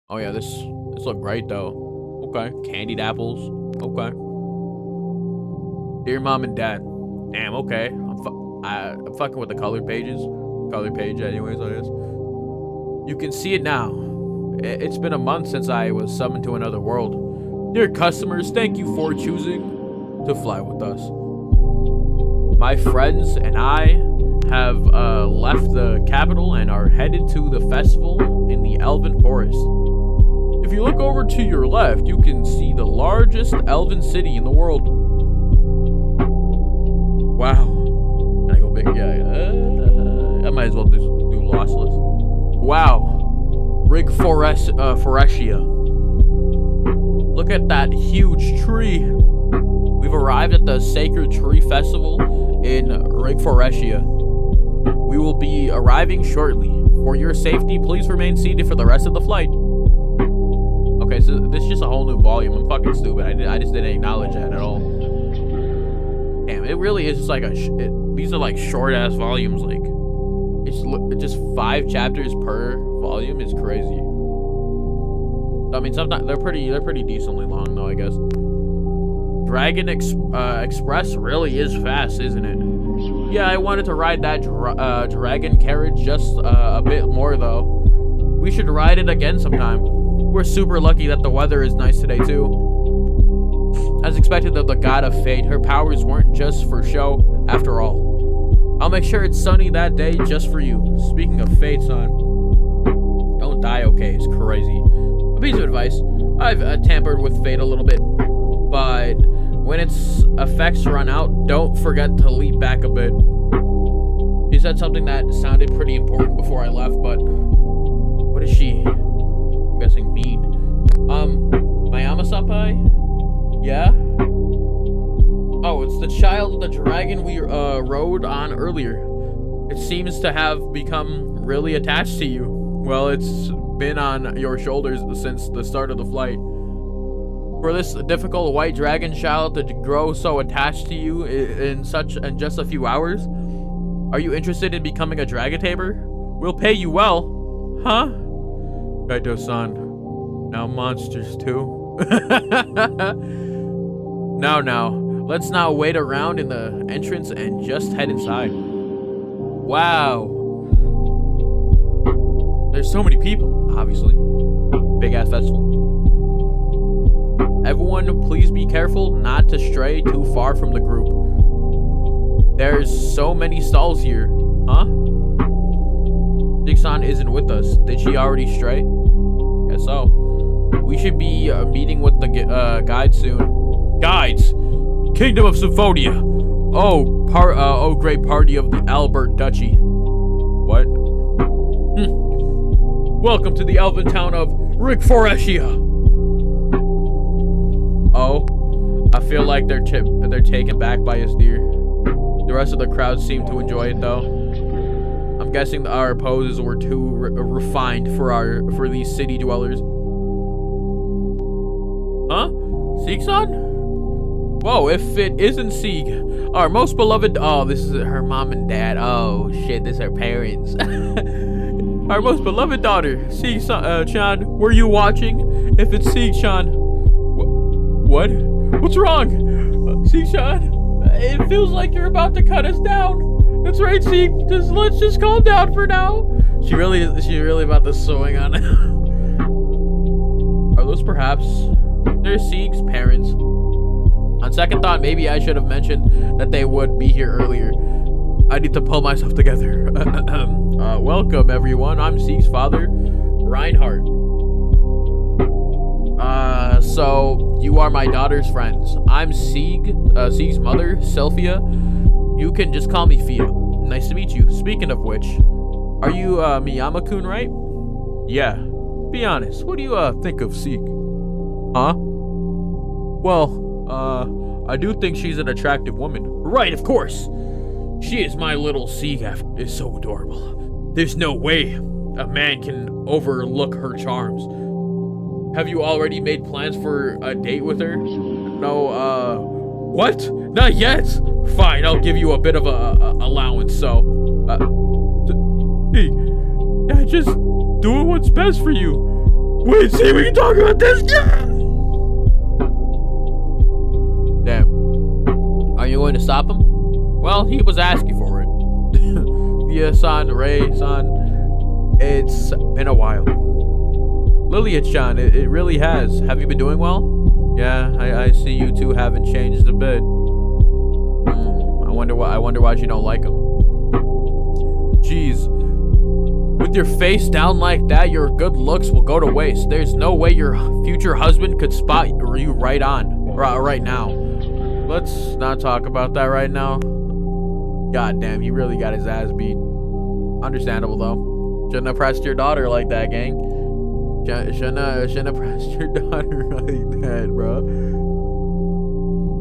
Oh yeah, this look great though. Okay, candied apples. Okay. Dear mom and dad. Damn. Okay. I'm fucking with the colored pages. Colored page, anyways. I guess you can see it now. It's been a month since I was summoned to another world. Dear customers, thank you for choosing to fly with us. My friends and I have left the capital and are headed to the festival in the Elven Forest. If you look over to your left, you can see the largest elven city in the world. Wow. Can I go big? Yeah. I might as well do lossless. Wow. Forestia. Look at that huge tree. We've arrived at the Sacred Tree Festival in Forestia. We will be arriving shortly. For your safety, please remain seated for the rest of the flight. Okay, so this is just a whole new volume. I'm fucking stupid. I just didn't acknowledge that at all. Damn, it really is just like these are like short ass volumes. Like it's just 5 chapters per volume is crazy. I mean, sometimes they're pretty decently long though, I guess. Dragon Express really is fast, isn't it? Yeah, I wanted to ride that dragon carriage just a bit more though. We should ride it again sometime. We're super lucky that the weather is nice today too. As expected of the god of fate, her powers weren't just for show after all. I'll make sure it's sunny that day just for you. Speaking of fate, son, don't die, okay? It's crazy. A piece of advice: I've tampered with fate a little bit, but when its effects run out, don't forget to leap back a bit. He said something that sounded pretty important before I left, but what is she? I'm guessing mean. Mayama-senpai? Yeah? Oh, it's the child of the dragon we rode on earlier. It seems to have become really attached to you. Well, it's been on your shoulders since the start of the flight. For this difficult white dragon child to grow so attached to you in just a few hours? Are you interested in becoming a dragon tamer? We'll pay you well. Huh? Kaito-san. Now monsters too. Now. Let's not wait around in the entrance and just head inside. Wow. There's so many people, obviously. Big ass festival. Everyone, please be careful not to stray too far from the group. There's so many stalls here. Huh? Dixon isn't with us. Did she already stray? Guess so. We should be meeting with the guides soon. Guides! Kingdom of Symphonia! Oh, great party of the Albert Duchy. What? Welcome to the elven town of Forestia. Oh, I feel like they're taken back by his deer. The rest of the crowd seemed to enjoy it though. I'm guessing our poses were too refined for these city dwellers. Huh? Seek-san? Whoa, if it isn't Sieg, our most beloved. Oh, this is her mom and dad. Oh shit, this is her parents. Our most beloved daughter, Sieg-chan. Were you watching? If it's Sieg-chan. What? What's wrong? Sieg-chan? It feels like you're about to cut us down. That's right, Sieg. Let's just calm down for now. She really about to swing on it. Are those perhaps? They're Sieg's parents. On second thought, maybe I should have mentioned that they would be here earlier. I need to pull myself together. Welcome, everyone. I'm Sieg's father, Reinhardt. So you are my daughter's friends. I'm Sieg's mother, Sylphia. You can just call me Fia. Nice to meet you. Speaking of which, are you Miyama-kun, right? Yeah. Be honest. What do you think of Sieg? Huh? Well, I do think she's an attractive woman. Right, of course. She is my little Sieg. Is so adorable. There's no way a man can overlook her charms. Have you already made plans for a date with her? No, what? Not yet? Fine, I'll give you a bit of a allowance, so... hey, just doing what's best for you. Wait, see, we can talk about this. Damn. Are you going to stop him? Well, he was asking for it. Yeah, son, Ray, son. It's been a while. Lillian-chan, it really has. Have you been doing well? Yeah, I see you two haven't changed a bit. I wonder why you don't like him. Jeez. With your face down like that, your good looks will go to waste. There's no way your future husband could spot you right now. Let's not talk about that right now. God damn, he really got his ass beat. Understandable though. Shouldn't have pressed your daughter like that, gang. Shouldn't have pressed your daughter like that, bro.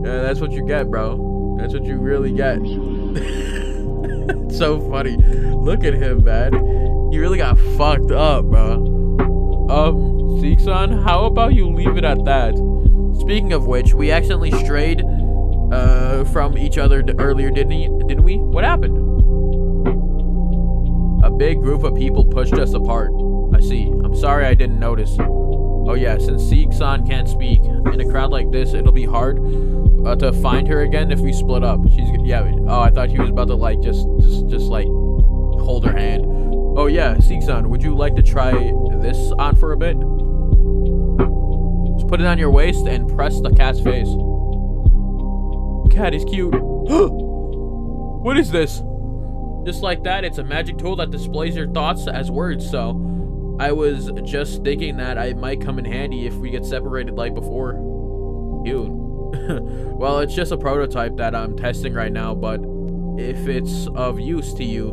Yeah, that's what you get, bro. That's what you really get. It's so funny. Look at him, man. He really got fucked up, bro. Seek-san, how about you leave it at that? Speaking of which, we accidentally strayed from each other earlier, didn't we? What happened? A big group of people pushed us apart. I see. I'm sorry I didn't notice. Oh yeah, since Seek-san can't speak in a crowd like this, it'll be hard to find her again if we split up. Oh, I thought he was about to like just like hold her hand. Oh yeah, Seek-san, would you like to try this on for a bit? Just put it on your waist and press the cat's face. Cat is cute. What is this? Just like that, it's a magic tool that displays your thoughts as words, so I was just thinking that it might come in handy if we get separated like before. Cute. Well, it's just a prototype that I'm testing right now, but if it's of use to you.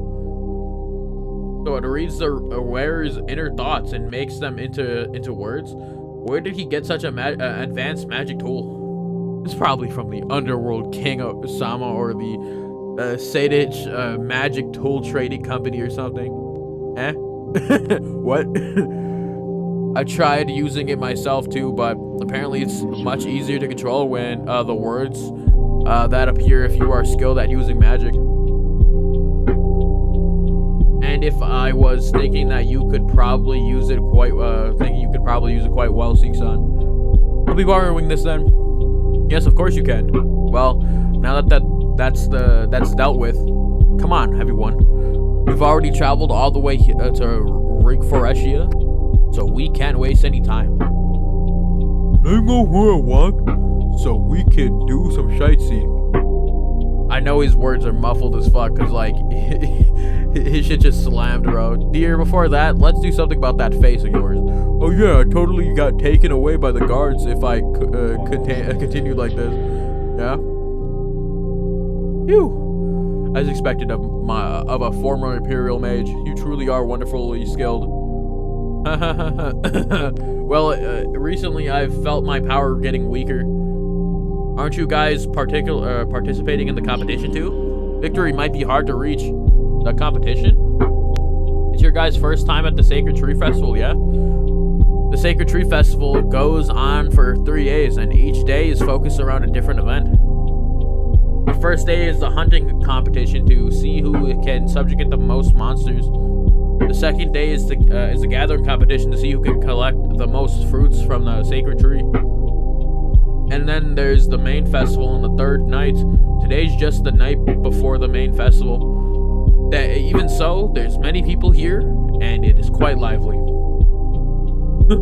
So it reads the wearer's inner thoughts and makes them into words. Where did he get such a advanced magic tool? It's probably from the Underworld King of Sama or the Sadich Magic Tool Trading Company or something. Eh? What? I tried using it myself too, but apparently it's much easier to control when the words that appear if you are skilled at using magic. And if I was thinking that you could probably use it quite well, Seek-san. I'll be borrowing this then. Yes, of course you can. Well, now that's dealt with. Come on, everyone. We've already traveled all the way to Rig Forestia, so we can't waste any time. Let's go for a walk, so we can do some sightseeing. I know his words are muffled as fuck, cause like his shit just slammed, bro. Dear, before that, let's do something about that face of yours. Oh yeah, I totally got taken away by the guards if I continued like this. Yeah. Phew. As expected of a former Imperial mage, you truly are wonderfully skilled. Well, recently I've felt my power getting weaker. Aren't you guys participating in the competition too? Victory might be hard to reach. The competition? It's your guys' first time at the Sacred Tree Festival, yeah? The Sacred Tree Festival goes on for 3 days, and each day is focused around a different event. The first day is the hunting competition to see who can subjugate the most monsters. The second day is the gathering competition to see who can collect the most fruits from the sacred tree. And then there's the main festival on the third night. Today's just the night before the main festival. Even so, there's many people here, and it is quite lively. The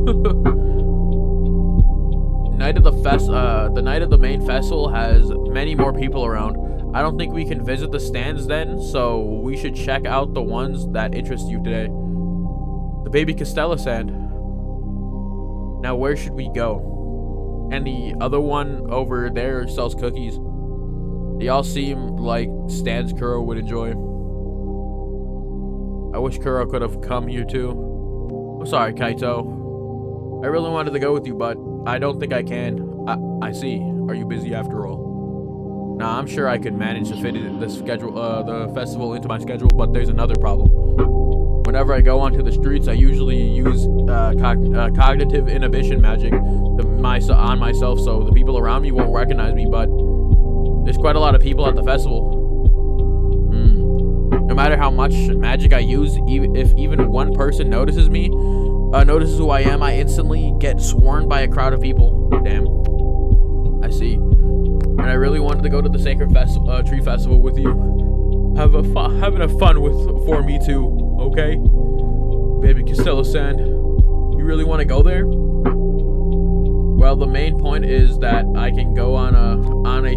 night of the main festival has many more people around. I don't think we can visit the stands then, so we should check out the ones that interest you today. The Baby Castella stand. Now where should we go? And the other one over there sells cookies. They all seem like stands Kuro would enjoy. I wish Kuro could have come here too. I'm sorry, Kaito. I really wanted to go with you, but I don't think I can. I see. Are you busy after all? Nah, I'm sure I could manage to fit the festival into my schedule, but there's another problem. Whenever I go onto the streets, I usually use cognitive inhibition magic on myself, so the people around me won't recognize me, but there's quite a lot of people at the festival. No matter how much magic I use, if even one person notices me, notices who I am, I instantly get swarmed by a crowd of people. Damn. I see. And I really wanted to go to the Sacred Tree Festival with you. Having a fun for me too, okay? Baby Costello-san, you really want to go there? Well, the main point is that I can go on a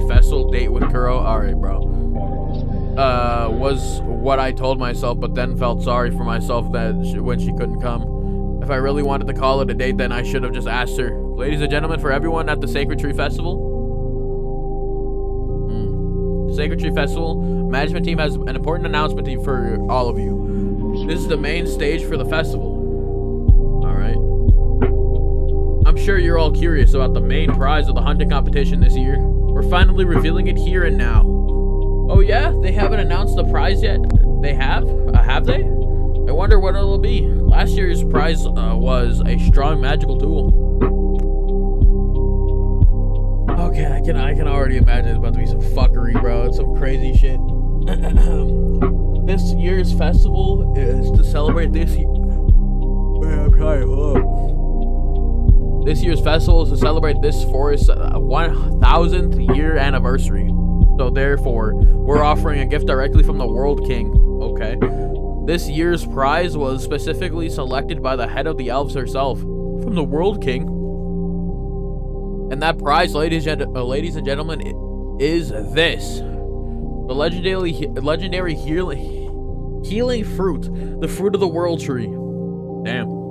festival date with Kuro. Alright, bro. Was what I told myself, but then felt sorry for myself when she couldn't come. If I really wanted to call it a date, then I should have just asked her. Ladies and gentlemen, for everyone at the Sacred Tree Festival. The Sacred Tree Festival management team has an important announcement for all of you. This is the main stage for the festival. Alright. I'm sure you're all curious about the main prize of the hunting competition this year. We're finally revealing it here and now. Oh yeah? They haven't announced the prize yet? They have? Have they? I wonder what it'll be. Last year's prize was a strong magical tool. Okay, I can already imagine it's about to be some fuckery, bro. It's some crazy shit. This year's festival is to celebrate this year. Man, I'm trying. This year's festival is to celebrate this forest's 1000th year anniversary. So therefore, we're offering a gift directly from the World King. Okay. This year's prize was specifically selected by the head of the elves herself. From the World King. And that prize, ladies and gentlemen, is this. The legendary healing fruit. The fruit of the world tree. Damn.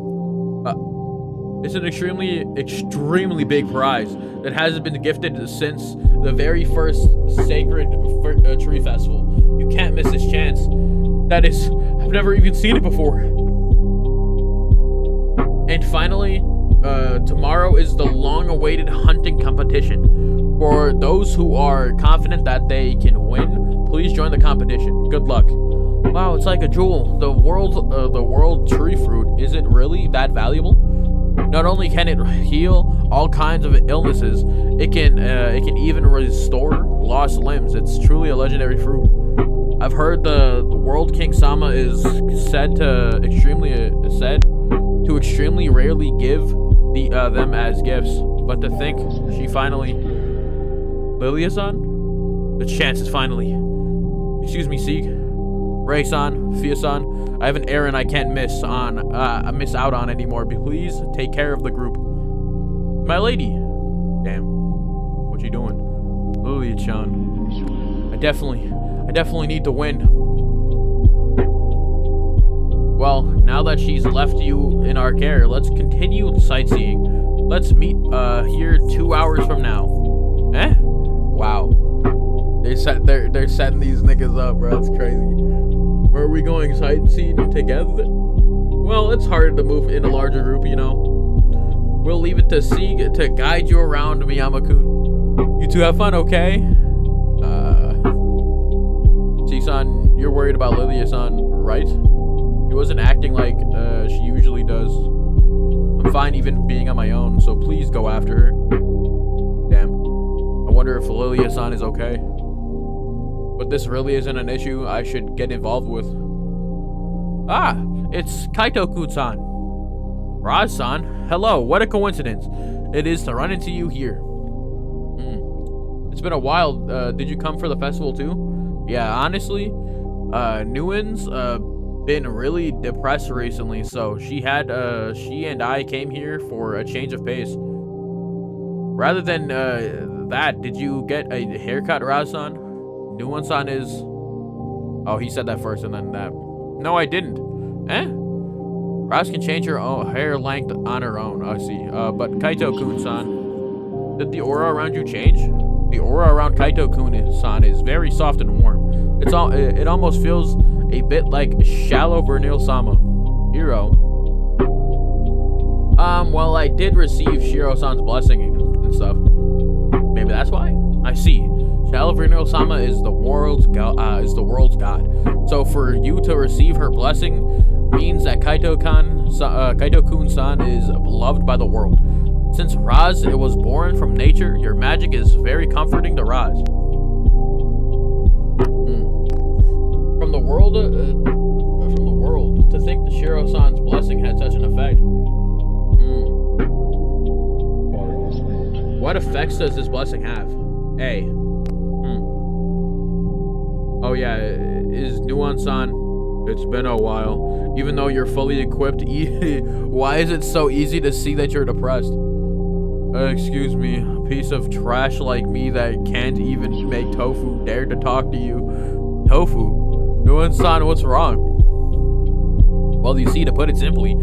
It's an extremely big prize that hasn't been gifted since the very first Sacred Tree Festival. You can't miss this chance. That is, I've never even seen it before. And finally, tomorrow is the long-awaited hunting competition. For those who are confident that they can win, please join the competition. Good luck. Wow, it's like a jewel. The world tree fruit. Is it really that valuable? Not only can it heal all kinds of illnesses, it can even restore lost limbs. It's truly a legendary fruit. I've heard the World King Sama is said to extremely rarely give them as gifts. But to think she finally Lilia-san? The chance is finally. Excuse me, Sieg. Ray-san, Fia-san, I have an errand I can't miss out on anymore. Please take care of the group. My lady. Damn. What you doing? Lilia-chan. I definitely need to win. Well, now that she's left you in our care, let's continue sightseeing. Let's meet here 2 hours from now. Eh? Wow. They're setting these niggas up, bro. It's crazy. Where are we going? Sightseeing together? Well, it's harder to move in a larger group, you know. We'll leave it to Sieg to guide you around, Miyama-kun. You two have fun, okay? Sieg-san, you're worried about Lilia-san, right? She wasn't acting like she usually does. I'm fine even being on my own, so please go after her. Damn. I wonder if Lilia-san is okay. But this really isn't an issue I should get involved with. Ah, it's Kaito-kun-san. Raz-san, hello, what a coincidence it is to run into you here. It's been a while. Did you come for the festival too? Yeah, honestly, Nguyen's been really depressed recently, so she and I came here for a change of pace. Rather than that, did you get a haircut, Raz-san? Nguyen-san is... Oh, he said that first and then that. No, I didn't. Eh? Raz can change her own hair length on her own. I see. But Kaito-kun-san, did the aura around you change? The aura around Kaito-kun-san is very soft and warm. It almost feels a bit like shallow vernal sama. Hero. Well, I did receive Shiro-san's blessing and stuff. Maybe that's why. I see. Shallow vernal sama is the world's god. So for you to receive her blessing means that Kaito-kun-san is beloved by the world. Since Raz was born from nature, your magic is very comforting to Raz. From the world, to think that Shiro-san's blessing had such an effect. What effects does this blessing have? A. Oh yeah, is Nuance-san? It's been a while. Even though you're fully equipped, why is it so easy to see that you're depressed? Excuse me, a piece of trash like me that can't even make tofu dared to talk to you. Tofu? Nuance-san, what's wrong? Well, you see, to put it simply,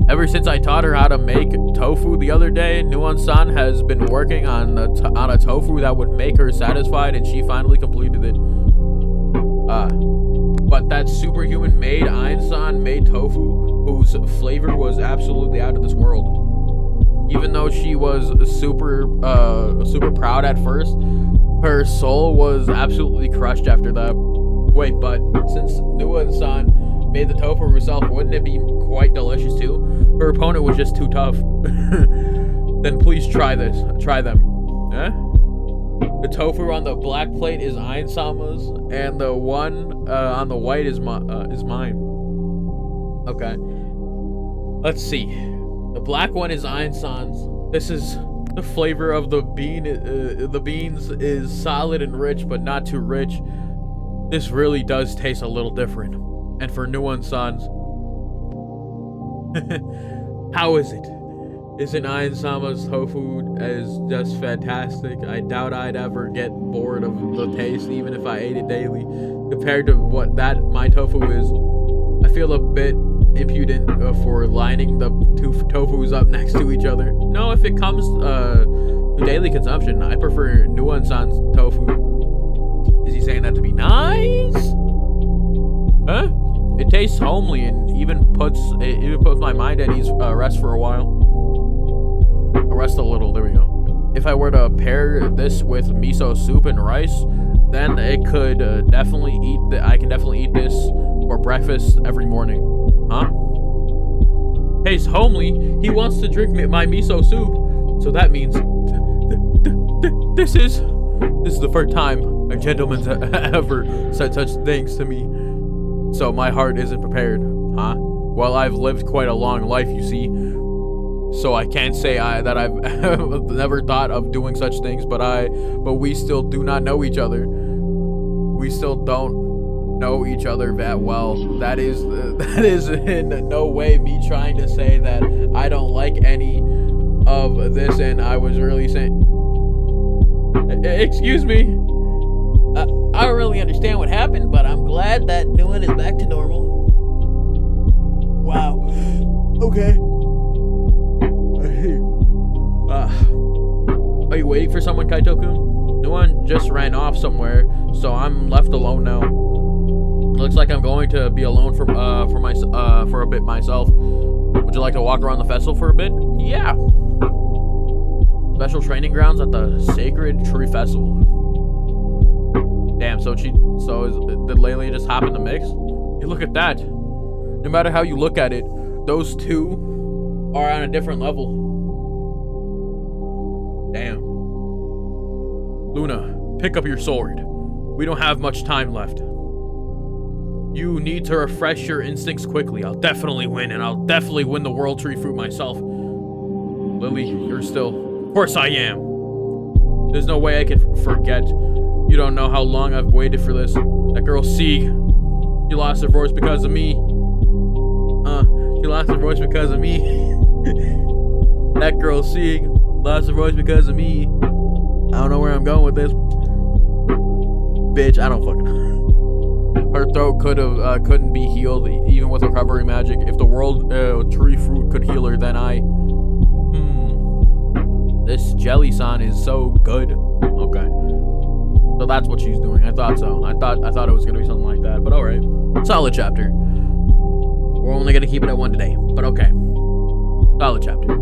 ever since I taught her how to make tofu the other day, Nuance-san has been working on a tofu that would make her satisfied, and she finally completed it. But that superhuman made Einsan made tofu, whose flavor was absolutely out of this world. Even though she was super proud at first, her soul was absolutely crushed after that. Wait, but since Nuance-san made the tofu herself, wouldn't it be quite delicious too? Her opponent was just too tough. Then please try this. Try them. Eh? The tofu on the black plate is Ainsama's, and the one on the white is mine. Okay. Let's see. The black one is Einsan's. This is the flavor of the bean. The beans is solid and rich, but not too rich. This really does taste a little different. And for Nuance-san's, how is it? Isn't Ainsama's tofu as just fantastic? I doubt I'd ever get bored of the taste, even if I ate it daily. Compared to what my tofu is, I feel a bit impudent for lining the two tofus up next to each other. No, if it comes to daily consumption, I prefer Nuance-san's tofu. Is he saying that to be nice? Huh? It tastes homely and even puts my mind at ease. Rest for a while. Rest a little. There we go. If I were to pair this with miso soup and rice, then it could definitely I can definitely eat this for breakfast every morning. Huh? Tastes homely. He wants to drink my miso soup, so that means this is the first time a gentleman's ever said such things to me. So my heart isn't prepared, huh? Well, I've lived quite a long life, you see. So I can't say that I've never thought of doing such things, but we still do not know each other. We still don't know each other that well. That is in no way me trying to say that I don't like any of this, and I was really saying, excuse me. I don't really understand what happened, but I'm glad that Nguyen is back to normal. Wow. Okay. Are you waiting for someone, Kaito-kun? Nguyen just ran off somewhere, so I'm left alone now. Looks like I'm going to be alone for a bit myself. Would you like to walk around the festival for a bit? Yeah. Special training grounds at the Sacred Tree Festival. Damn, did Layla just hop in the mix? Hey, look at that. No matter how you look at it, those two are on a different level. Damn. Luna, pick up your sword. We don't have much time left. You need to refresh your instincts quickly. I'll definitely win, and I'll definitely win the World Tree Fruit myself. Lily, you're still... Of course I am. There's no way I can forget. You don't know how long I've waited for this. That girl Sieg, she lost her voice because of me. She lost her voice because of me. That girl Sieg lost her voice because of me. I don't know where I'm going with this. Bitch, I don't fucking know. Her throat couldn't be healed even with recovery magic. If the World Tree Fruit could heal her, then this Jelly-san is so good. Okay. So that's what she's doing. I thought so. I thought it was gonna be something like that, but alright. Solid chapter. We're only gonna keep it at one today, but okay. Solid chapter.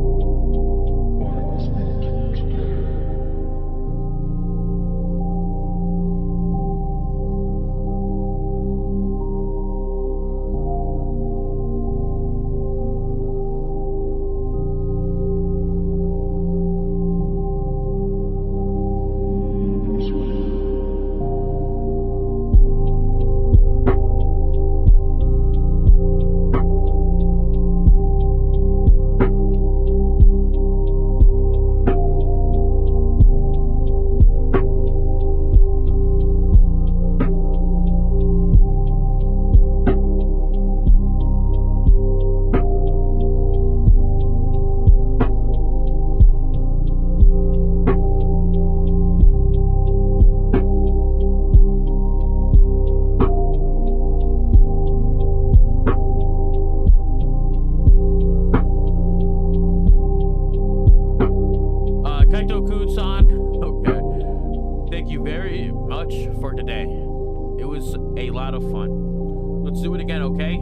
thank you very much for today. It was a lot of fun. Let's do it again, okay?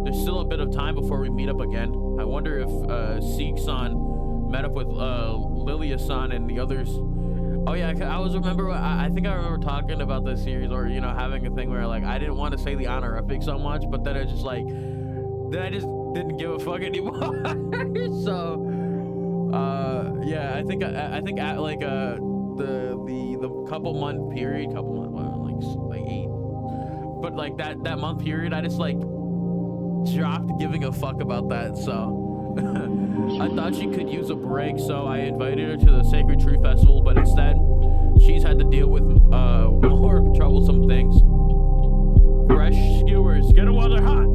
There's still a bit of time before we meet up again. I wonder if Seek-san met up with Lilia-san and the others. Oh yeah, I think I remember talking about this series, or having a thing where like I didn't want to say the honorific so much, but then it's just like then I just didn't give a fuck anymore. So yeah, I think at like the couple month period, like 8, but like that month period, I just like dropped giving a fuck about that. So I thought she could use a break, so I invited her to the Sacred Tree Festival, but instead she's had to deal with more troublesome things. Fresh skewers, get them while they're hot.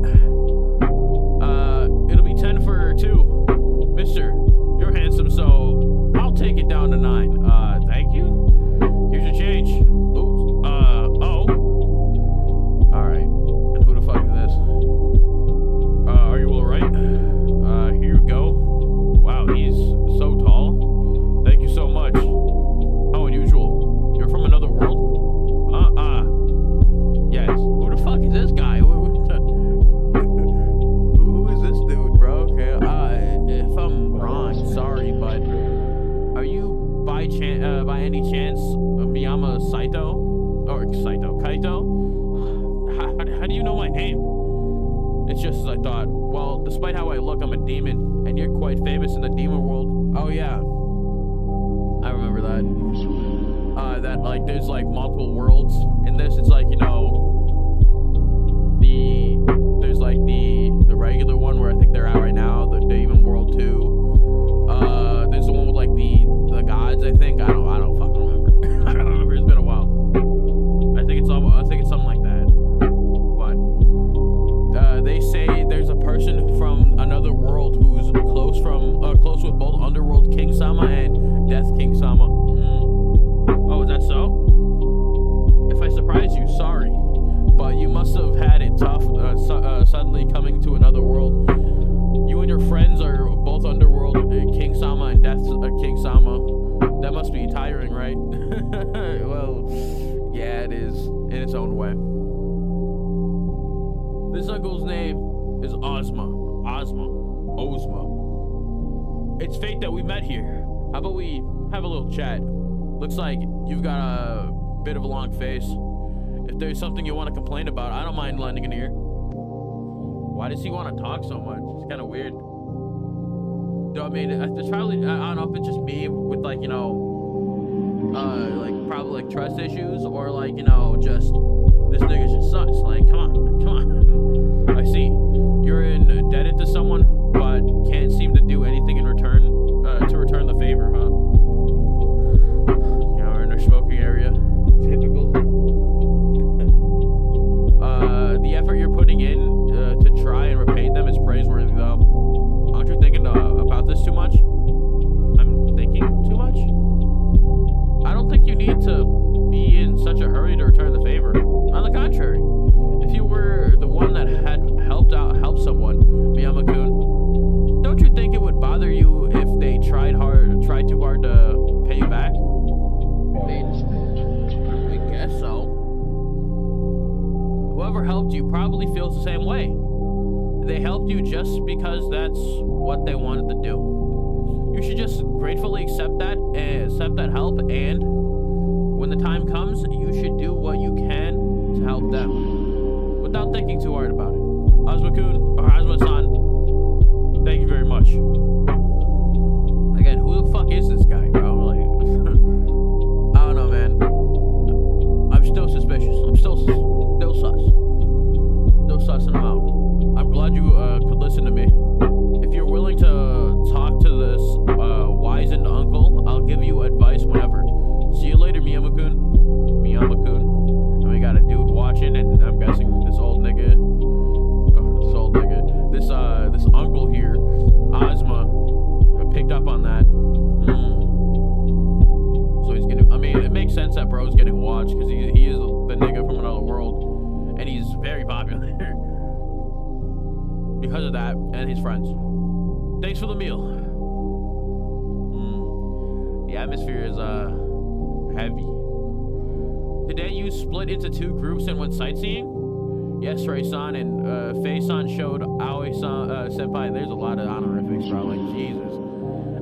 It'll be 10 for 2. Mister, you're handsome, so I'll take it down to 9. Thank you. Here's your change. Oops. Oh. Alright. And who the fuck is this? Are you alright? Here you go. Wow, he's so tall. Thank you so much. How unusual. You're from another world? Yes. Who the fuck is this guy? Who is this dude, bro? Okay, if I'm wrong, sorry, but are you by any chance Miyama Kaito? How do you know my name? It's just as I thought. Well, despite how I look, I'm a demon, and you're quite famous in the demon world. Oh yeah, I remember that. That like there's like multiple worlds in this. It's like there's like the regular one where I think they're at right now, the demon world too. There's the one with like the gods. I think I don't fucking remember. I don't remember. It's been a while. I think it's something like that. They say there's a person from another world who's close with both Underworld King Sama and Death King Sama. Oh, is that so? If I surprise you, sorry, but you must have had it tough suddenly coming to another world. You and your friends are both Underworld King Sama and Death King Sama. That must be tiring, right? Well, yeah, it is in its own way. This uncle's name is Ozma. It's fate that we met here. How about we have a little chat? Looks like you've got a bit of a long face. If there's something you want to complain about, I don't mind lending an ear. Why does he want to talk so much? It's kind of weird. I mean, there's probably, I don't know if it's just me with like, like probably like trust issues, or like, just this nigga just sucks. Like, come on. I see. You're indebted to someone, but can't seem to do anything in return, to return the favor, huh? We're in their smoking area. Typical. The effort you're putting in to try and repay them is praiseworthy, though. Aren't you thinking about this too much? I'm thinking too much? I don't think you need to be in such a hurry to return the favor. On the contrary, if you were the one that had helped someone, Miyama-kun, don't you think it would bother you if they tried too hard to pay you back? I guess so. Whoever helped you probably feels the same way. They helped you just because that's what they wanted to do. You should just gratefully accept that help, and when the time comes, you should do what you can to help them without thinking too hard about it. Ozma-kun, or Ozma-san, thank you very much. Again, who the fuck is this guy, bro? Like, I don't know, man. I'm still suspicious. I'm still sus. Still sussing him out. I'm glad you could listen to me. If you're willing to talk to this wizened uncle, I'll give you advice whenever. See you later, Miyama-kun. And we got a dude watching, and I'm guessing this uncle here, Ozma, picked up on that. So he's getting, I mean, it makes sense that bro's getting watched, because he is the nigga from another world, and he's very popular because of that, and his friends. Thanks for the meal. The atmosphere is heavy. Today you split into 2 groups and went sightseeing? Yes, Ray-san and Fei-san showed Aoi-san, senpai. There's a lot of honorifics, bro. Like, Jesus.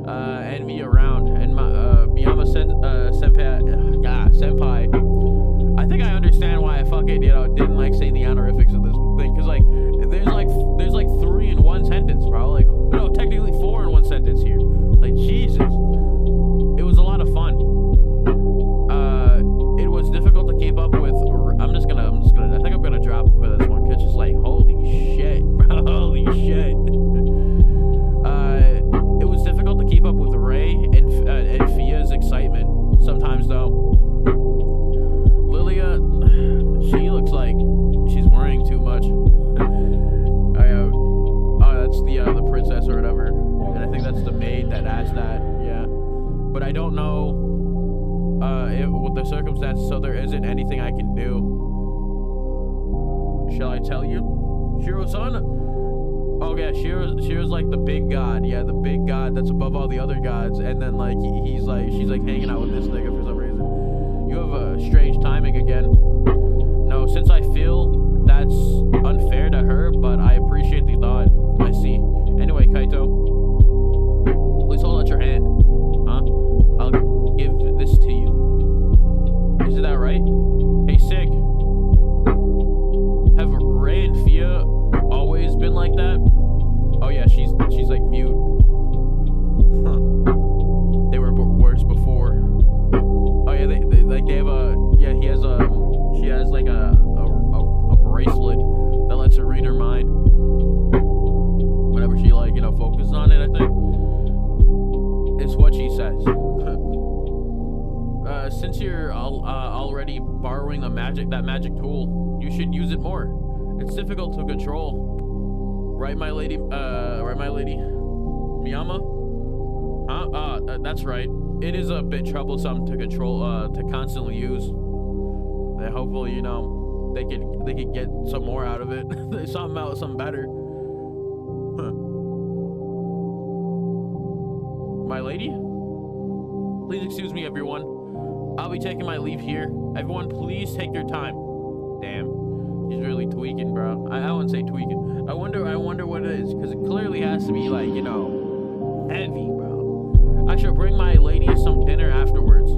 And me around. And Miyama senpai. I think I understand why I fucking, didn't like saying the honorifics of this thing. Cause like, there's like 3 in one sentence, bro. Like, no, technically 4 in one sentence here. Like, Jesus. It was a lot of fun. It was difficult to keep up with. I think I'm gonna drop it for this one. Cause just like, holy shit, bro. Holy shit. It was difficult to keep up with Ray and Fia's excitement. Sometimes though. Lilia, she looks like she's worrying too much. That's the princess or whatever, and I think that's the maid that asked that. Yeah, but I don't know with the circumstances, so there isn't anything I can do. Shall I tell you, Shiro-san? Oh yeah, Shiro's like the big god. Yeah, the big god that's above all the other gods, and then like she's like hanging out with this nigga for some reason. You have a strange timing again. No, since I feel that's unfair to her, but I appreciate the thought. I see. Anyway, Kaito, please hold out your hand. Huh? I'll give this to you. Isn't that right? Hey, Sig. Have Ray and Fia always been like that? Oh yeah, she's like mute. Huh. They were worse before. Oh yeah, they have she has like a bracelet that lets her read her mind whenever she focuses on it. I think it's what she says. Since you're already borrowing that magic tool, you should use it more. It's difficult to control, right, my lady? Miyama? Huh? That's right. It is a bit troublesome to control, to constantly use. And hopefully, they could get some more out of it. something better. Huh. My lady? Please excuse me, everyone. I'll be taking my leave here. Everyone, please take your time. Damn, she's really tweaking, bro. I wouldn't say tweaking. I wonder what it is, because it clearly has to be like, heavy, bro. I should bring my lady some dinner afterwards.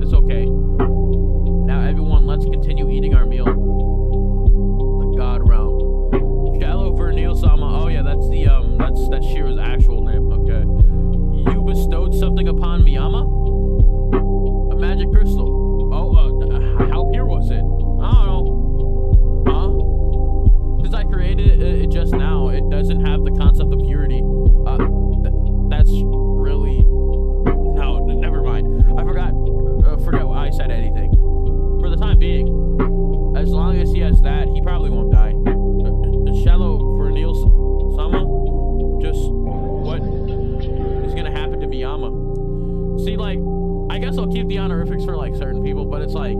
It's okay. Now, everyone, let's continue eating our meal. The God Realm. Shallow Vernil Sama. Oh yeah, that's Shiro's actual name. Okay. You bestowed something upon Miyama? A magic crystal. Oh, how pure was it? I don't know. Huh? Since I created it just now, it doesn't have the concept of purity. That's really... No, never mind. I forgot why I said anything. For the time being, as long as he has that, he probably won't die. Shallow Vernil Sama? Just what is gonna happen to Miyama? See, like, I guess I'll keep the honorifics for like certain people, but it's like,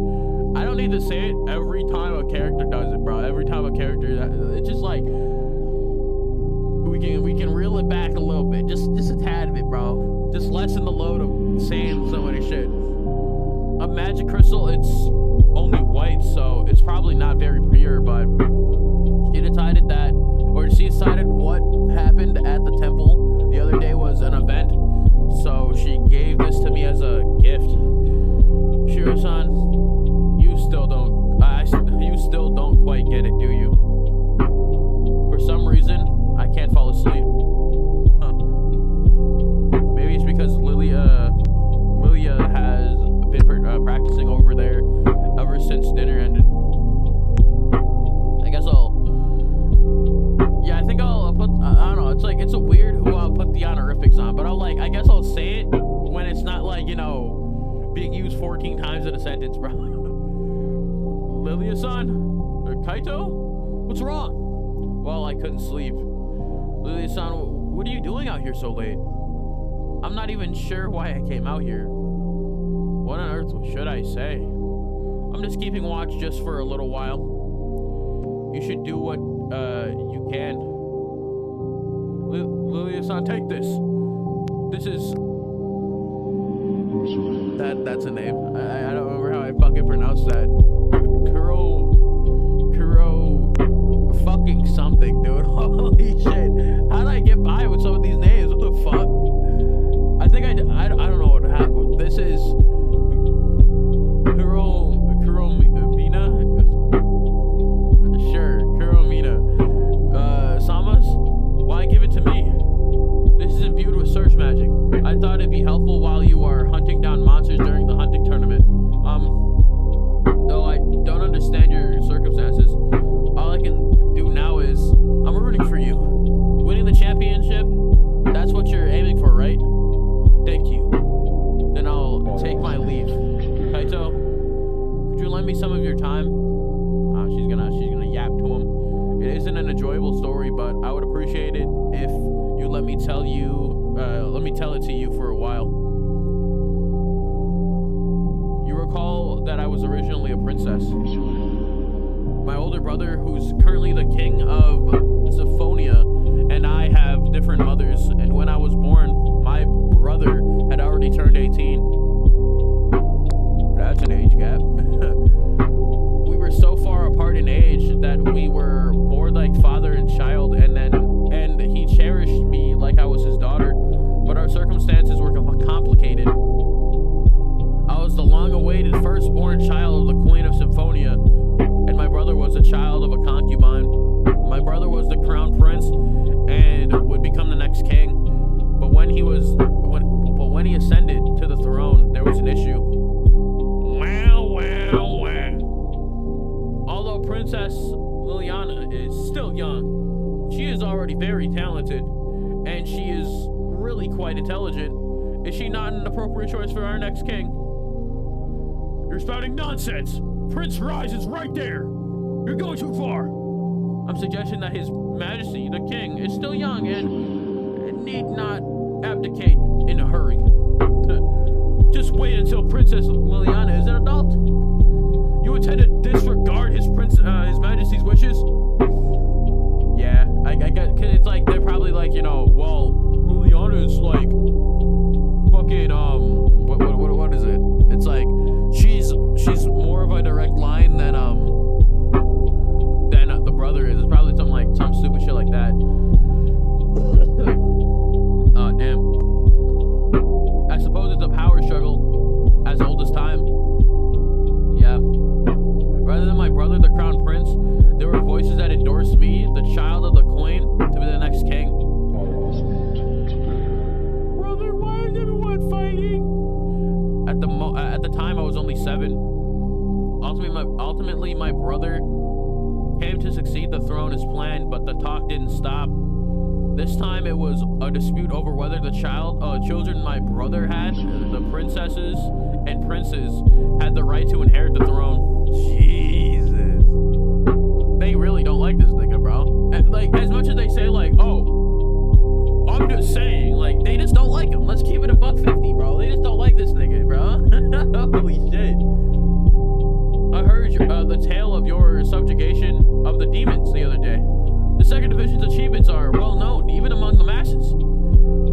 I don't need to say it every time a character does it, bro. Every time a character, it's just like, we can reel it back a little bit, just a tad bit, bro. Just lessen the load of saying so many shit. A magic crystal, it's only white, so it's probably not very pure, but she decided what happened at the temple the other day was an event, so she gave this to me as a gift. Shiro-san, you still don't quite get it, do you? For some reason, I can't fall asleep. Huh. Maybe it's because Lilia has been practicing over there ever since dinner ended. I think I'll put, I don't know, it's a weird who I'll put the honorifics on, but I guess I'll say it when it's not like, being used 14 times in a sentence, bro. Lilia-san? Kaito? What's wrong? Well, I couldn't sleep. Lilia-san, what are you doing out here so late? I'm not even sure why I came out here. What on earth should I say? I'm just keeping watch just for a little while. You should do what you can. Lilia-san, take this. This is... That's a name. I fucking pronounce that. Kuro fucking something, dude. Holy shit. How did I get by with some of these names? What the fuck? I think I don't know what happened. This is Kuromina? Sure, Kuromina. Samas? Why give it to me? This is imbued with search magic. I thought it'd be helpful while you are hunting down monsters during the hunting tournament. Though I don't understand your circumstances, all I can do now is I'm rooting for you. Winning the championship, that's what you're aiming for, right? Thank you. Then I'll take my leave. Kaito, could you lend me some of your time? She's gonna yap to him. It isn't an enjoyable story, but I would appreciate it if you let me tell it to you for a while. You recall that I was originally a princess. My older brother, who's currently the king of Symphonia, and I have different mothers, and when I was born, my brother had already turned 18. That's an age gap. We were so far apart in age that we were more like father and child, and he cherished me like I was his daughter, but our circumstances were complicated. I was the long-awaited firstborn child of the Queen of Symphonia, and my brother was a child of a concubine. My brother was the crown prince and would become the next king, but when he ascended to the throne, there was an issue. Wow. Although Princess Liliana is still young, she is already very talented, and she is really quite intelligent. Is she not an appropriate choice for our next king? You're spouting nonsense! Prince Rise is right there! You're going too far! I'm suggesting that His Majesty, the king, is still young and need not abdicate in a hurry. Just wait until Princess Liliana is an adult. You intend to disregard His Majesty's wishes? Yeah, I get, cause it's like, they're probably like, well, Liliana is like, fucking, what is it? It's like, she's more of a direct line than the brother is. It's probably some stupid shit like that. Damn. I suppose it's a power struggle as old as time. Yeah. Rather than my brother, the crown prince, there were voices that endorsed me, the child of the queen, to be the next king. Brother, why is everyone fighting? At the time, I was only 7. Ultimately, my brother came to succeed the throne as planned, but the talk didn't stop. This time, it was a dispute over whether the children my brother had, the princesses and princes, had the right to inherit the throne. Jesus. They really don't like this nigga, bro. And, like, as much as they say, like, oh, I'm just saying, like, they just don't like him. Let's keep it $1.50, bro. They just don't like this nigga, bro. Holy shit. I heard the tale of your subjugation of the demons the other day. The second division's achievements are well known, even among the masses.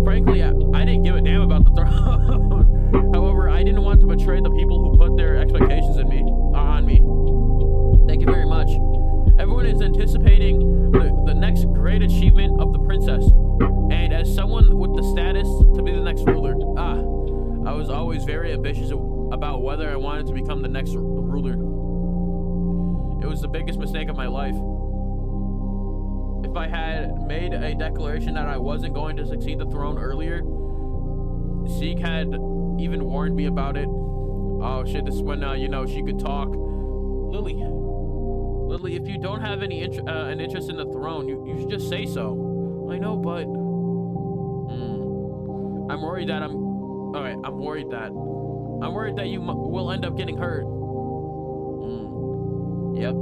Frankly, I didn't give a damn about the throne. However, I didn't want to betray the people who put their expectations on me. Thank you very much. Everyone is anticipating the next great achievement of the princess, and as someone with the status to be the next ruler, I was always very ambitious about whether I wanted to become the next ruler. It was the biggest mistake of my life. If I had made a declaration that I wasn't going to succeed the throne earlier, Sheik had even warned me about it. Oh shit, this is when, she could talk. Lily, if you don't have any an interest in the throne, you should just say so. I know, but... I'm worried that you will end up getting hurt. Yep.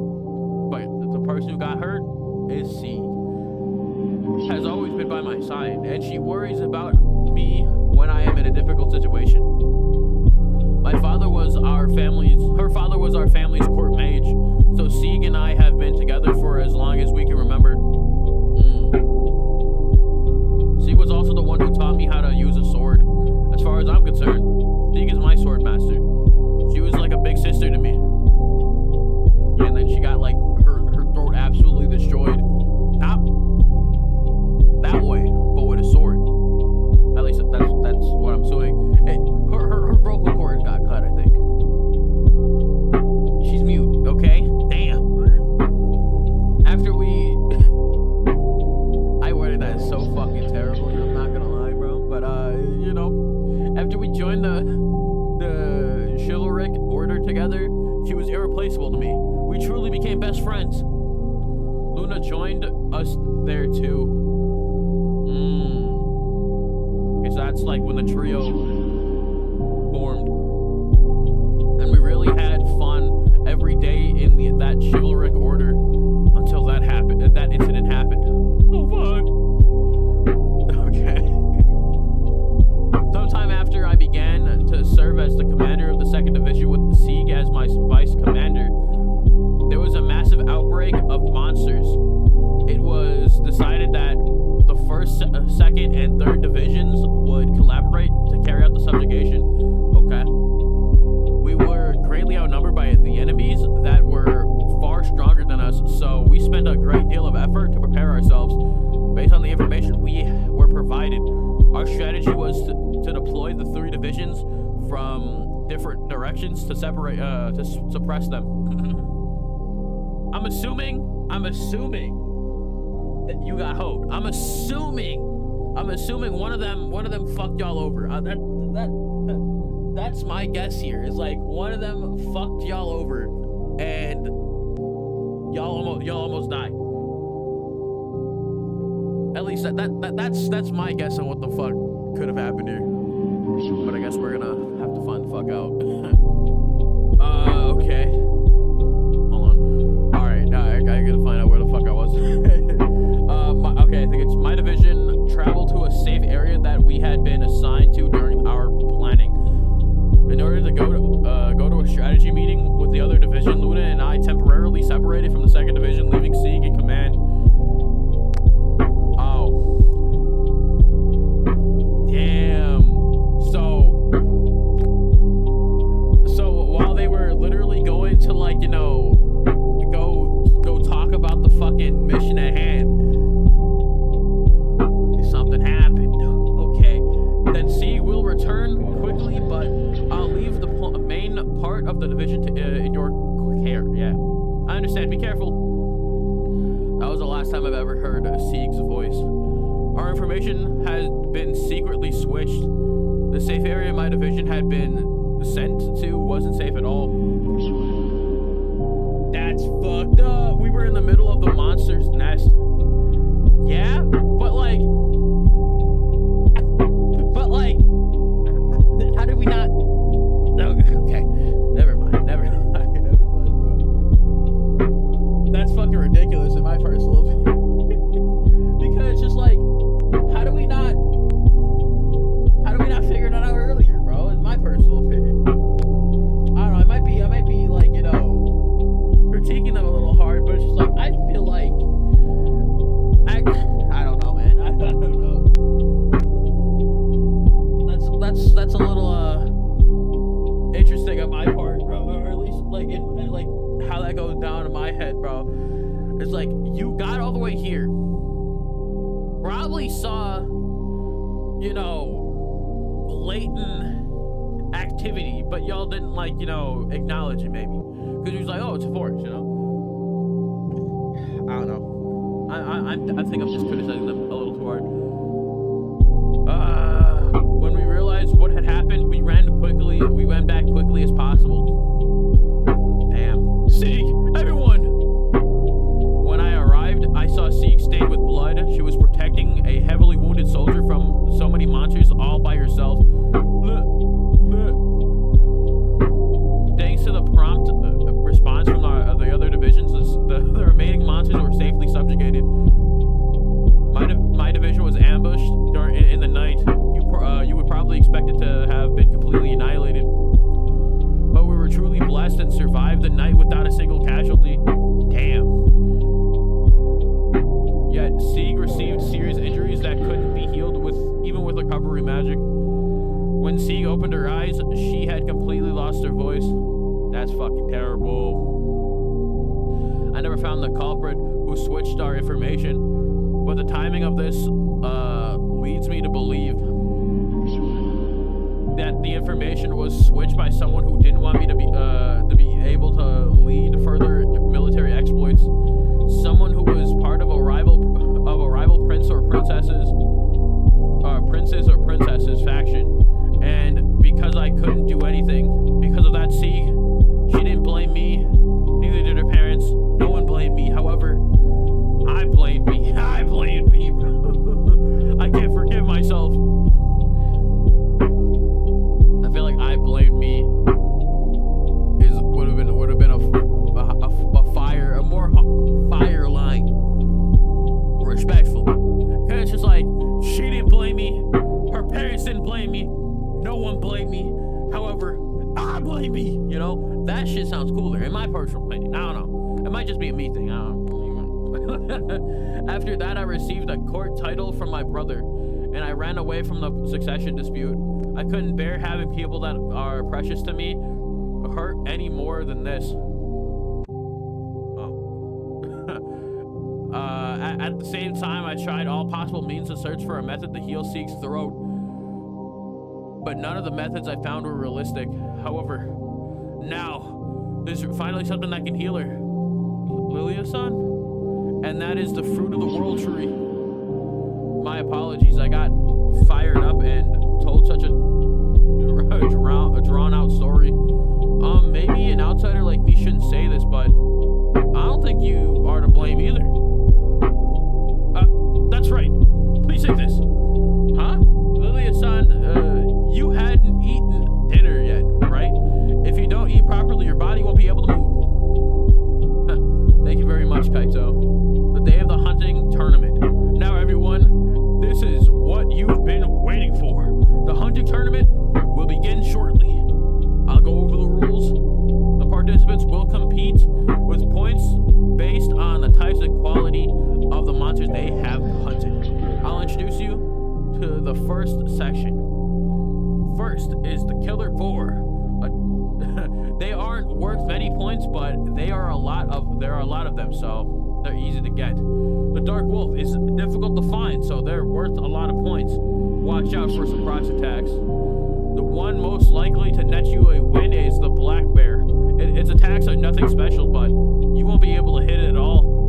But the person who got hurt is Sheik. Has always been by my side, and she worries about me when I am in a difficult situation. Her father was our family's court mage, so Sheik and I have been together for as long as we can remember. She was also the one who taught me how to use a sword. As far as I'm concerned, Sheik is my sword master. She was like a big sister to me. after we joined the chivalric order together, she was irreplaceable to me. We truly became best friends. Luna joined us there too. Because that's like when the trio formed. And we really had fun every day in that chivalric order until that incident happened. Oh, fuck. Okay. Sometime after I began to serve as the commander of the 2nd Division with Sieg as my vice commander, there was a massive outbreak of monsters. It was decided that the 1st, 2nd, and 3rd Divisions would collaborate to carry out the subjugation. Okay. We were greatly outnumbered by the enemies that were far stronger than us, so we spent a great deal of effort to prepare ourselves. Based on the information we were provided, our strategy was to deploy the 3 divisions from different directions to separate, to suppress them. I'm assuming that you got hoed. I'm assuming one of them fucked y'all over. That's my guess here. Is like one of them fucked y'all over, and y'all almost died. At least that's my guess on what the fuck could have happened here. But I guess we're gonna have to find the fuck out. Okay. Hold on. All right, I gotta find out where the fuck I was. Okay, I think it's my division traveled to a safe area that we had been assigned to during our planning. In order to go to a strategy meeting with the other division, Luna and I temporarily separated from the 2nd Division, leaving Sieg in command. Oh. Damn. So while they were literally going to, like, you know, go talk about the fucking mission at hand, something happened. Okay. Then Sieg will return quickly, but I'll leave the main part of the division in your care. Yeah, I understand. Be careful. That was the last time I've ever heard Sieg's voice. Our information has been secretly switched. The safe area my division had been sent to wasn't safe at all. That's fucked up. We were in the middle of the monster's nest. Yeah, but like, how did we not? Okay, never mind, bro. That's fucking ridiculous in my personal opinion. Because it's just like, how do we not figure that out earlier, bro? In my personal opinion. I don't know, I might be like, you know, critiquing them a little hard, but it's just like, I feel like I don't know, man. I don't know. That's a little interesting on my part, bro. Or at least like like how that goes down in my head, bro. It's like you got all the way here. Probably saw, you know, blatant activity, but y'all didn't, like, you know, acknowledge it maybe. Because he was like, oh, it's a forest, you know? I don't know. I think I'm just criticizing them a little too hard. When we realized what had happened, we went back quickly as possible. Damn. Sieg! Everyone! When I arrived, I saw Sieg stained with blood. She was protecting a heavily wounded soldier from so many monsters all by herself. Thanks to the prompt response from the other divisions, the remaining monsters were safely subjugated. My division was ambushed in the night. You would probably expect it to have been completely annihilated. But we were truly blessed and survived the night without a single casualty. Damn. Yet Sieg received serious injuries that couldn't be healed even with recovery magic. When Sieg opened her eyes, she had completely lost her voice. That's fucking terrible. I never found the culprit who switched our information, but the timing of this leads me to believe that the information was switched by someone who didn't want me to be able to lead further military exploits. Someone who was part of a rival prince or princesses faction, And because I couldn't do anything, because of that, see, she didn't blame me, neither did her parents. No one blamed me. However, I blamed me. I blamed me. I can't forgive myself. I feel like I blamed me would have been a more fire line, respectfully. Cause it's just like, she didn't blame me, her parents didn't blame me, no one blamed me. However, I blame me. You know, that shit sounds cooler in my personal opinion. I don't know. It might just be a me thing. I don't know. After that, I received a court title from my brother, and I ran away from the succession dispute. I couldn't bear having people that are precious to me hurt any more than this. At the same time, I tried all possible means to search for a method to heal Sieg's throat, but none of the methods I found were realistic. However, now there's finally something that can heal her, Lilia-san, and that is the fruit of the world tree. My apologies, I got fired up and told such a drawn out story. Maybe an outsider like me shouldn't say this, but I don't think you are to blame either. That's right. Please say this. Huh? Lilia-san, you hadn't eaten dinner yet, right? If you don't eat properly, your body won't be able to move. Thank you very much, Kaito. The day of the hunting tournament. Now, everyone, this is what you've been waiting for. The hunting tournament will begin shortly. I'll go over the rules. The participants will compete with points based on the types and quality of the monsters they have hunted. I'll introduce you to the first section. First is the Killer 4. They aren't worth many points, but there are a lot of them, so they're easy to get. The Dark Wolf is difficult to find, so they're worth a lot of points. Watch out for surprise attacks. The one most likely to net you a win is the Black Bear. Its attacks are nothing special, but you won't be able to hit it at all.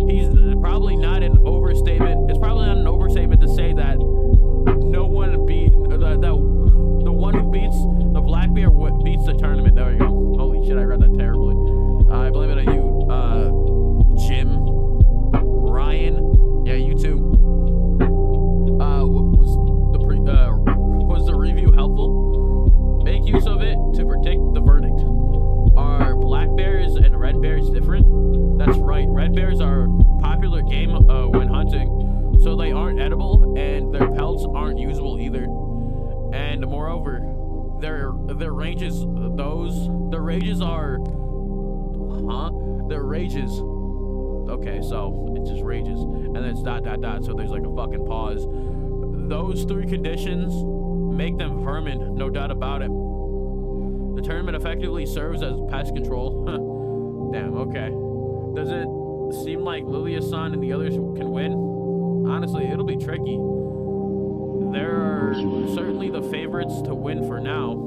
It's probably not an overstatement to say that the one who beats the Black Bear beats the tournament. There we go. Holy shit, I read that terribly. I blame it on you, Jim, Ryan. Yeah, you too. Was the review helpful? Make use of it to predict the verdict. Are black bears and red bears different? That's right. Red bears are popular game when hunting, so they aren't edible and their pelts aren't usable either. And moreover, their rages okay, so it just rages and then it's ... so there's like a fucking pause. Those three conditions make them vermin, no doubt about it. The tournament effectively serves as pest control. Damn, okay. Does it seem like Lilia-san and the others can win? Honestly, it'll be tricky. There are certainly the favorites to win for now.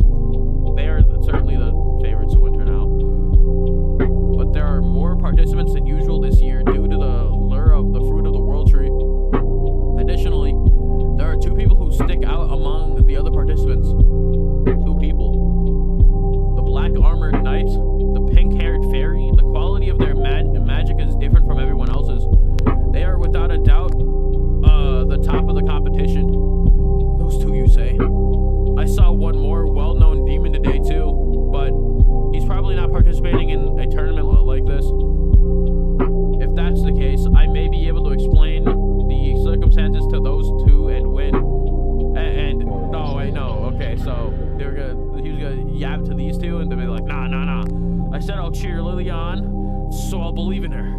They are certainly the favorites to win for now. But there are more participants than usual this year due to the lure of the fruit of the world tree. Additionally, there are two people who stick out among the other participants. Two people. The black armored knight, the pink-haired fairy. The quality of their magic is different from everyone else's. They are without a doubt the top of the competition. Those two, you say? I saw one more well-known demon today too, but he's probably not participating in a tournament like this. If that's the case, I may be able to explain the circumstances to those two and win. Okay, so he was gonna yab to these two and they'll be like, nah. I said I'll cheer Lily on, so I'll believe in her.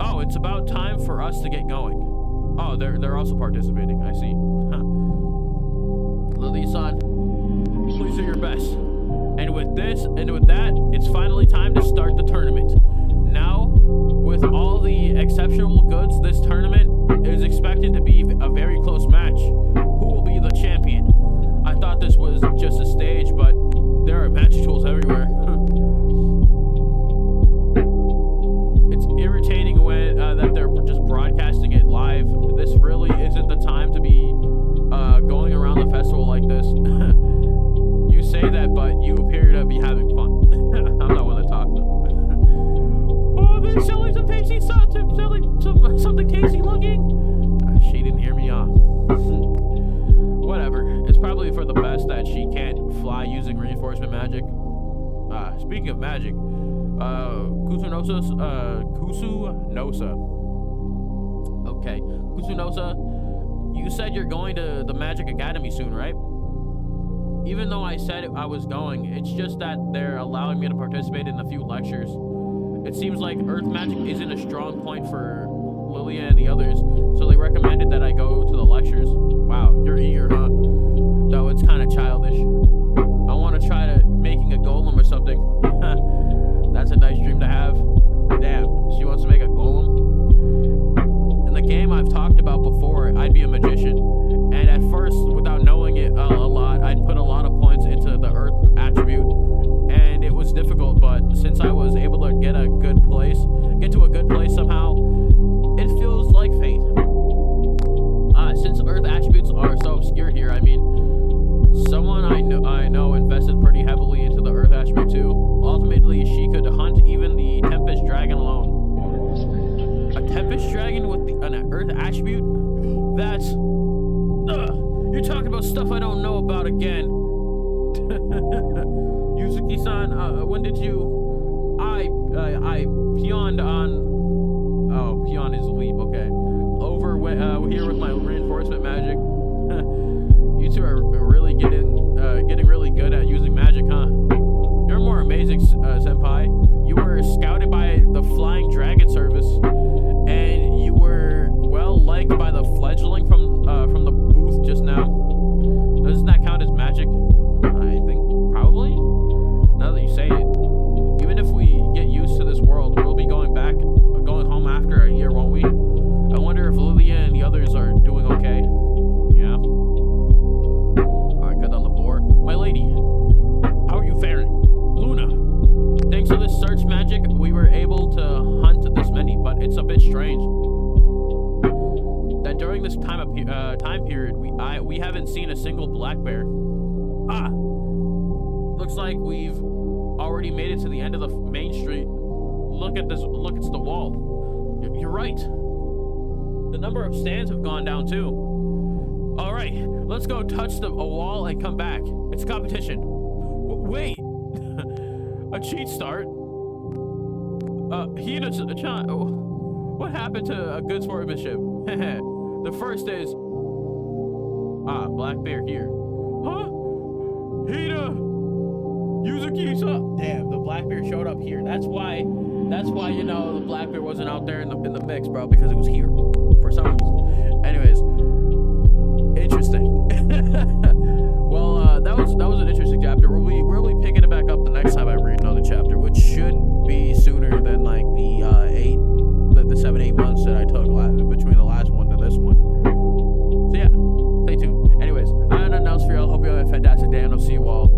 Oh, it's about time for us to get going. Oh, they're also participating. I see. Lily-san, please do your best. And with that, it's finally time to start the tournament. Now, with all the exceptional goods, this tournament is expected to be a very close match. Who will be the champion? I thought this was just a stage, but there are match tools everywhere. It's irritating that they're just broadcasting it live. This really isn't the time to be going for the best that she can't fly using reinforcement magic. Speaking of magic, Kusunosa. Okay, Kusunosa, you said you're going to the Magic Academy soon, right? Even though I said I was going, it's just that they're allowing me to participate in a few lectures. It seems like Earth magic isn't a strong point for Lilia and the others, so they recommended that I go to the lectures. Wow, you're eager, huh? Though it's kind of childish. I want to try to making a golem or something. That's a nice dream to have. Damn, she wants to make a golem? In the game I've talked about before, I'd be a magician. And at first, without knowing it a lot, I'd put a lot of points into the Earth attribute. And it was difficult, but since I was able to get to a good place somehow, it feels like fate. Since Earth attributes are so obscure here, I mean, someone I know invested pretty heavily into the Earth attribute too. Ultimately, she could hunt even the Tempest Dragon alone. A Tempest Dragon with an Earth attribute? That's... you're talking about stuff I don't know about again. Yuzuki-san, when did you... I peoned on... Oh, peon is leap, okay. Over here with my reinforcement magic. You two are really getting really good at using magic, huh? You're more amazing, senpai. You were scouted by the Flying Dragon Service, and you were well liked by the fledgling from the booth just now. Doesn't that count as magic? I think probably. Now that you say it, even if we get used to this world, we'll be going home after a year, won't we? I wonder if Lilia and the others are doing okay. Yeah. Alright, cut down the boar. My lady, how are you faring? Luna, thanks to this search magic, we were able to hunt this many, but it's a bit strange that during this time period, we haven't seen a single black bear. Looks like we've already made it to the end of the main street. Look, it's the wall. You're right. The number of stands have gone down too. All right, let's go touch a wall and come back. It's a competition. Wait, a cheat start? Hina-chan, what happened to a good sportsmanship? The first is... black bear here. Huh? Hina! Yuzuki-san! Damn, the black bear showed up here. That's why, you know, the black bear wasn't out there in the mix, bro, because it was here. For some reason. Anyways. Interesting. Well, that was an interesting chapter. We'll be picking it back up the next time I read another chapter, which should be sooner than like the 7-8 months that I took between the last one to this one. So yeah, stay tuned. Anyways, I have nothing else for y'all. Hope you have a fantastic day, and I'll see you all